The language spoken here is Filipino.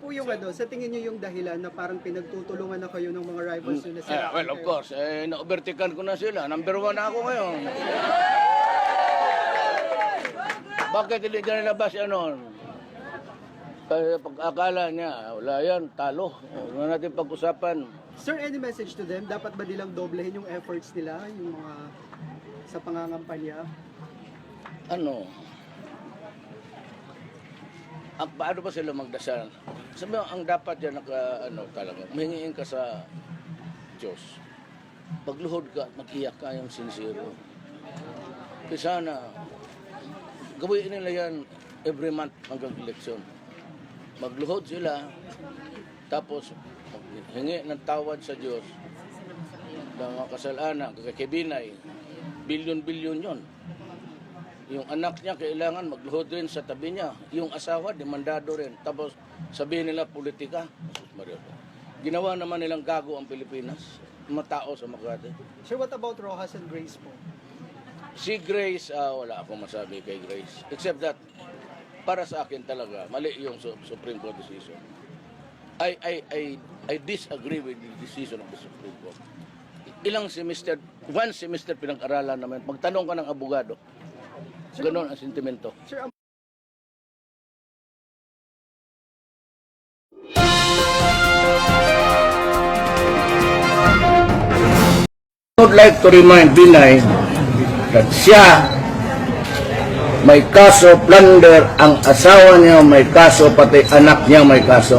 po yung sa tingin niyo yung dahilan na parang pinagtutulungan na kayo ng mga rivals nyo na sila? Well, of course, na-overtikan ko na sila. Number 1 na ako ngayon. Bakit hindi dyan nilabas ano? Kaya pag-akala niya, wala yan, talo. Huwag na natin pag-usapan. Sir, any message to them? Dapat ba nilang doblehin yung efforts nila, yung mga sa pangangampanya? Ano? Paano ba sila magdasal? Sabi mo, ang dapat dyan talaga, mahingiin ka sa Diyos. Pagluhod ka, mag-iyak ka yung sincere. Kasi sana, gawin nila yan every month hanggang eleksyon. Magluhod sila, tapos hingi ng tawad sa Diyos ng mga kasalanan, kakibinay, bilyon-bilyon yon. Yung anak niya kailangan magluhod rin sa tabi niya. Yung asawa, demandado rin. Tapos sabihin nila politika. Ginawa naman nilang gago ang Pilipinas. Mga tao sa Makati. Sir, what about Rojas and Grace po? Si Grace, wala akong masabi kay Grace. Except that, para sa akin talaga, mali yung Supreme Court decision. I disagree with the decision of the Supreme Court. Ilang semester, one semester pinag-aralan naman. Magtanong ka ng abogado. Ganon ang sentimento. Sir, I would like to remind Binay that siya may kaso plunder, ang asawa niya may kaso, pati anak niya may kaso.